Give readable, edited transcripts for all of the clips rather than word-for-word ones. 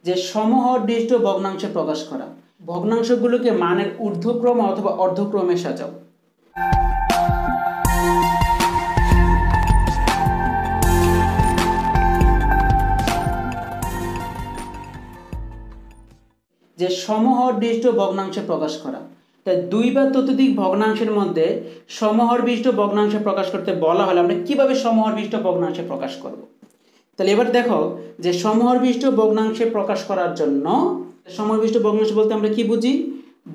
যে সমহর বিশিষ্ট ভগ্নাংশে প্রকাশ করা। ভগ্নাংশগুলোকে মানের ঊর্ধ্বক্রম অথবা অর্ধক্রমে সাজাও। যে সমহর বিশিষ্ট ভগ্নাংশে প্রকাশ করা, তাই দুই বা ততোধিক ভগ্নাংশের মধ্যে সমহর বিশিষ্ট ভগ্নাংশে প্রকাশ করতে বলা হলে আমরা কিভাবে সমহর বিশিষ্ট ভগ্নাংশে প্রকাশ করব। তাহলে এবার দেখো যে সমহর বিশিষ্ট ভগ্নাংশে প্রকাশ করার জন্য, সমহর বিশিষ্ট ভগ্নাংশ বলতে আমরা কি বুঝি,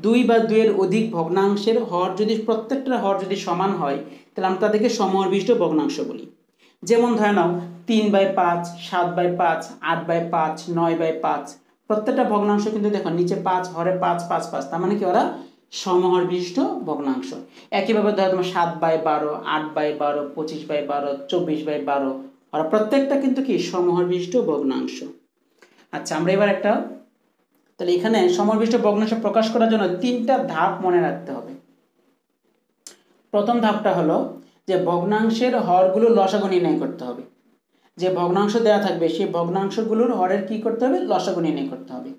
দুই বা দুইয়ের অধিক ভগ্নাংশের হর যদি প্রত্যেকটা হর যদি সমান হয় তাহলে আমরা তাদেরকে সমহর বিশিষ্ট ভগ্নাংশ বলি। যেমন ধরে নাও 3/5, 7/5, 8/5, 9/5, প্রত্যেকটা ভগ্নাংশ কিন্তু দেখো নিচে 5, হরে 5, 5, 5, তার মানে কি ওরা সমহর বিশিষ্ট ভগ্নাংশ। একইভাবে ধরো তোমার 7/12, 8/12, 25/12, 24/12, ওরা প্রত্যেকটা কিন্তু কি সমহর বিশিষ্ট ভগ্নাংশ। আচ্ছা, আমরা এবার একটা, তাহলে এখানে সমহর বিশিষ্ট ভগ্নাংশ প্রকাশ করার জন্য তিনটা ধাপ মনে রাখতে হবে। প্রথম ধাপটা হলো যে ভগ্নাংশের হরগুলো লসাগু নির্ণয় করতে হবে। যে ভগ্নাংশ দেওয়া থাকবে সেই ভগ্নাংশগুলোর হরের কি করতে হবে, লসাগু নির্ণয় করতে হবে।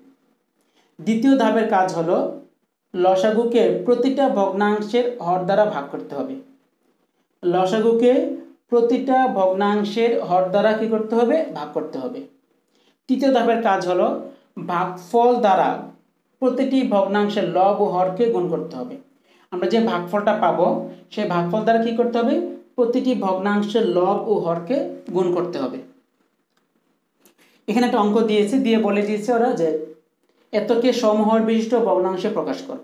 দ্বিতীয় ধাপের কাজ হলো লসাগুকে প্রতিটা ভগ্নাংশের হর দ্বারা ভাগ করতে হবে। লসাগুকে প্রতিটা ভগ্নাংশের হর দ্বারা কি করতে হবে, ভাগ করতে হবে। তৃতীয় ধাপের কাজ হলো ভাগফল দ্বারা প্রতিটি ভগ্নাংশের লব ও হরকে গুণ করতে হবে। আমরা যে ভাগফলটা পাবো সেই ভাগফল দ্বারা কি করতে হবে, প্রতিটি ভগ্নাংশের লব ও হরকে গুণ করতে হবে। এখানে একটা অঙ্ক দিয়েছে, দিয়ে বলে দিয়েছে ওরা যে এতকে সমহর বিশিষ্ট ভগ্নাংশে প্রকাশ করো।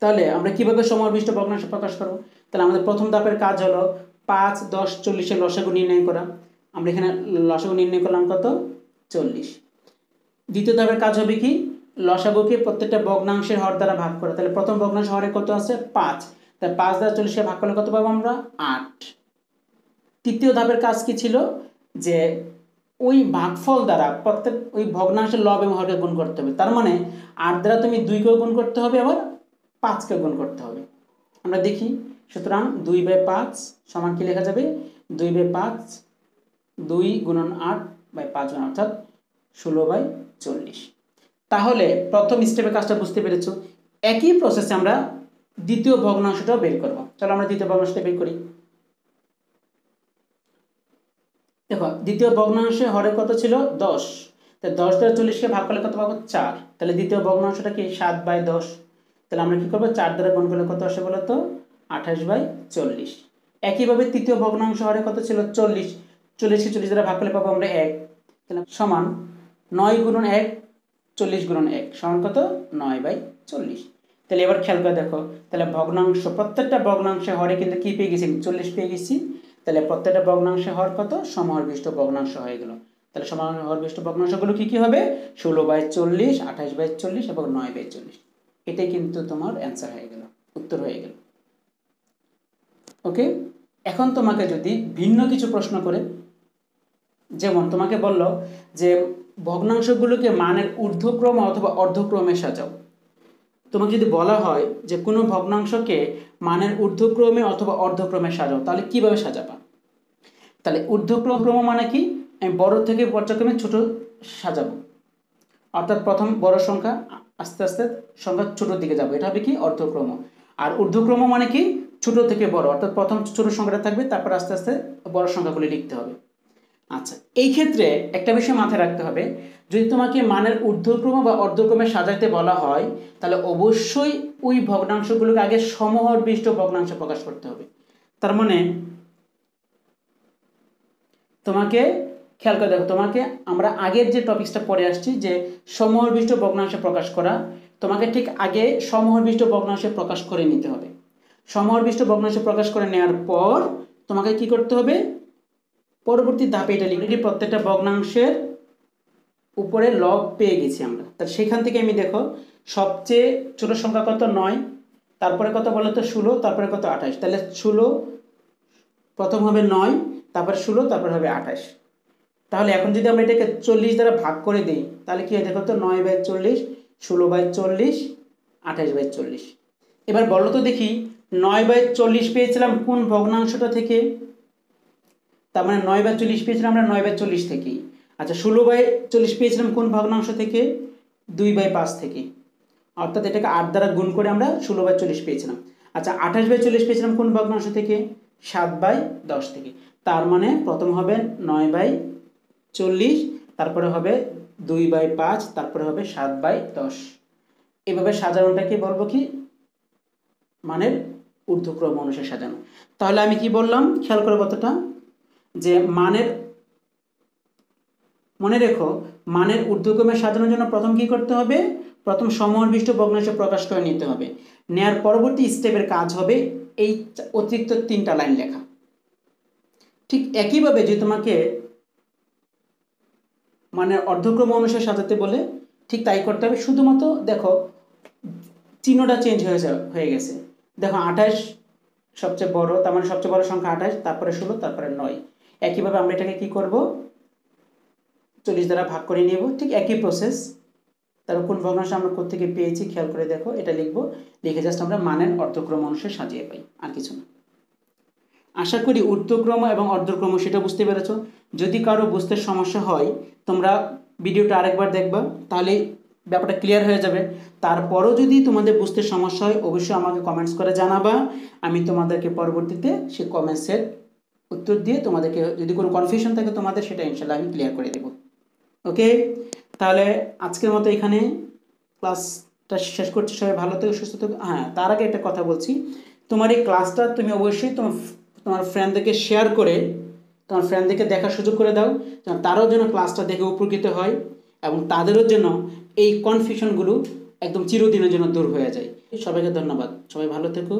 তাহলে আমরা কিভাবে সমহর বিশিষ্ট ভগ্নাংশে প্রকাশ করব? তাহলে আমাদের প্রথম ধাপের কাজ হলো 5, 10, 40 এর লসাগু নির্ণয় করা। আমরা এখানে লসাগু নির্ণয় করলাম কত, 40। দ্বিতীয় ধাপের কাজ হবে কি, লসাগুকে প্রত্যেকটা ভগ্নাংশের হর দ্বারা ভাগ করা। তাহলে প্রথম ভগ্নাংশ হরে কত আছে, 5, তাহলে 5 দ্বারা 40 ভাগ করলে কত পাবো আমরা, 8। তৃতীয় ধাপের কাজ কি ছিল, যে ওই ভাগফল দ্বারা প্রত্যেক ওই ভগ্নাংশের লব এবং হরকে গুণ করতে হবে। তার মানে 8 দ্বারা তুমি 2কেও গুণ করতে হবে, আবার 5কেও গুণ করতে হবে। আমরা দেখি, সুতরাং 2/5 সমান কি লেখা যাবে, 2/5, 2 গুণন 8/5 গুণন অর্থাৎ 16/40। তাহলে প্রথম স্টেপের কাজটা বুঝতে পেরেছো। একই প্রসেসে আমরা দ্বিতীয় ভগ্নাংশটাও বের করব। চলো আমরা দ্বিতীয় ভগ্নাংশটা বের করি। দেখো দ্বিতীয় ভগ্নাংশে হরে কত ছিল, 10, তাহলে 10 দ্বারা 40কে ভাগ করলে কত পাবো, 4। তাহলে দ্বিতীয় ভগ্নাংশটা কি 7/10। তাহলে আমরা কি করবো, 4 দ্বারা গুণ করলে কত আসে বলো তো, 28/40। একইভাবে তৃতীয় ভগ্নাংশ হরে কত ছিল, 40, 40কে 40 দ্বারা ভাগ করলে পাবো আমরা 1। তাহলে সমান 9 গুণন 1, 40 গুণন 1 সমান কত, 9/40। তাহলে এবার খেয়াল করে দেখো, তাহলে ভগ্নাংশ প্রত্যেকটা ভগ্নাংশে হরে কিন্তু কি পেয়ে গেছি, 40 পেয়ে গেছি। তাহলে প্রত্যেকটা ভগ্নাংশে হর কত, সমহর বিশিষ্ট ভগ্নাংশ হয়ে গেল। তাহলে সমহর বিশিষ্ট ভগ্নাংশগুলো কি কি হবে, 16/40, 28/40 এবং 9/40। এটাই কিন্তু তোমার অ্যান্সার হয়ে গেল, উত্তর হয়ে গেল। ওকে, এখন তোমাকে যদি ভিন্ন কিছু প্রশ্ন করে, যেমন তোমাকে বলল যে ভগ্নাংশগুলোকে মানের ঊর্ধ্বক্রম অথবা অর্ধক্রমে সাজাও। তোমাকে যদি বলা হয় যে কোনো ভগ্নাংশকে মানের ঊর্ধ্বক্রমে অথবা অর্ধক্রমে সাজাও, তাহলে কিভাবে সাজাবা? তাহলে ঊর্ধ্বক্রম মানে কি, আমি বড় থেকে পর্যায়ক্রমে ছোট সাজাবো। অর্থাৎ প্রথম বড় সংখ্যা আস্তে আস্তে সংখ্যা ছোটোর দিকে যাবো, এটা হবে কি অর্ধক্রম। আর ঊর্ধ্বক্রম মানে কি, ছোট থেকে বড়, অর্থাৎ প্রথম ছোট সংখ্যাটা থাকবে, তারপর আস্তে আস্তে বড় সংখ্যাগুলি লিখতে হবে। আচ্ছা, এই ক্ষেত্রে একটা বিষয় মাথায় রাখতে হবে, যদি তোমাকে মানের ঊর্ধ্বক্রম বা অর্ধক্রমে সাজাইতে বলা হয় তাহলে অবশ্যই ওই ভগ্নাংশগুলোকে আগে সমহর বিশিষ্ট ভগ্নাংশে প্রকাশ করতে হবে। তার মানে তোমাকে খেয়াল করে দেখো, তোমাকে আমরা আগের যে টপিকসটা পড়ে আসছি যে সমহর বিশিষ্ট ভগ্নাংশে প্রকাশ করা, তোমাকে ঠিক আগে সমহর বিশিষ্ট ভগ্নাংশে প্রকাশ করে নিতে হবে। সমহর বিশিষ্ট ভগ্নাংশে প্রকাশ করে নেওয়ার পর তোমাকে কি করতে হবে, পরবর্তী ধাপে এটা লিখে প্রত্যেকটা ভগ্নাংশের উপরে লব পেয়ে গেছি আমরা। তাহলে সেখান থেকে আমি দেখো সবচেয়ে ছোট সংখ্যা কত, 9, তারপরে কত বলো তো 16, তারপরে কত 28। তাহলে 16 প্রথম হবে 9, তারপরে 16, তারপরে হবে 28। তাহলে এখন যদি আমরা এটাকে 40 দ্বারা ভাগ করে দিই তাহলে কি হয় দেখো তো, 9/40, 16/40, 28/40। এবার বলো তো দেখি 9/40 পেয়েছিলাম কোন ভগ্নাংশটা থেকে? তার মানে 9/40 পেয়েছিলাম আমরা 9/40 থেকেই। আচ্ছা 16/40 পেয়েছিলাম কোন ভগ্নাংশ থেকে? 2/5 থেকে, অর্থাৎ এটাকে 8 দ্বারা গুণ করে আমরা 16/40 পেয়েছিলাম। আচ্ছা 28/40 পেয়েছিলাম কোন ভগ্নাংশ থেকে? 7/10 থেকে। তার মানে প্রথম হবে 9/40, তারপরে হবে 2/5, তারপরে হবে 7/10। এভাবে সাজানোটাকে বলবো কি? মানের ঊর্ধ্বক্রম অনুসারে সাজানো। তাহলে আমি কি বললাম খেয়াল করো কতটা, যে মানের, মনে রেখো মানের ঊর্ধ্বক্রমে সাজানোর জন্য প্রথম কি করতে হবে? প্রথম সমহরবিষ্ট ভগ্নাংশ প্রকাশ করে নিতে হবে। নেয়ার পরবর্তী স্টেপের কাজ হবে এই অতিরিক্ত 3টা লাইন লেখা। ঠিক একইভাবে যে তোমাকে মানে অর্ধক্রম অনুসারে সাজাতে বলে ঠিক তাই করতে হবে, শুধুমাত্র দেখো চিহ্নটা চেঞ্জ হয়ে গেছে। দেখো 28 সবচেয়ে বড়, তার মানে সবচেয়ে বড় সংখ্যা 28, তারপরে 16, তারপরে 9। একইভাবে আমরা এটাকে কি করব? 40 দ্বারা ভাগ করে নেব। ঠিক একই প্রসেস। তারপর কোন ভগ্নাংশ আমরা কোত্থেকে পেয়েছি খেয়াল করে দেখো, এটা লিখবো, লিখে জাস্ট আমরা মানের অর্ধক্রম অনুসারে সাজিয়ে পাই, আর কিছু না। আশা করি ঊর্ধ্বক্রম এবং অর্ধক্রম সেটা বুঝতে পেরেছো। যদি কারো বুঝতে সমস্যা হয় তোমরা ভিডিওটা আরেকবার দেখবা, তাহলে ব্যাপারটা ক্লিয়ার হয়ে যাবে। তারপরও যদি তোমাদের বুঝতে সমস্যা হয় অবশ্যই আমাকে কমেন্টস করে জানাবা, আমি তোমাদেরকে পরবর্তীতে সেই কমেন্টসের উত্তর দিয়ে তোমাদেরকে যদি কোনো কনফিউশন থাকে তোমাদের, সেটা ইনশাল্লাহ আমি ক্লিয়ার করে দেব। ওকে, তাহলে আজকের মতো এখানে ক্লাসটা শেষ করছি। সবাই ভালো থেকো, সুস্থ থেকো। হ্যাঁ, তার আগে একটা কথা বলছি, তোমার এই ক্লাসটা তুমি অবশ্যই তোমার ফ্রেন্ডদেরকে শেয়ার করে তোমার ফ্রেন্ডদেরকে দেখার সুযোগ করে দাও, যেন তারাও যেন ক্লাসটা দেখে উপকৃত হয় এবং তাদেরও যেন এই কনফিউশনগুলো একদম চিরদিনের জন্য দূর হয়ে যায়। সবাইকে ধন্যবাদ, সবাই ভালো থেকো।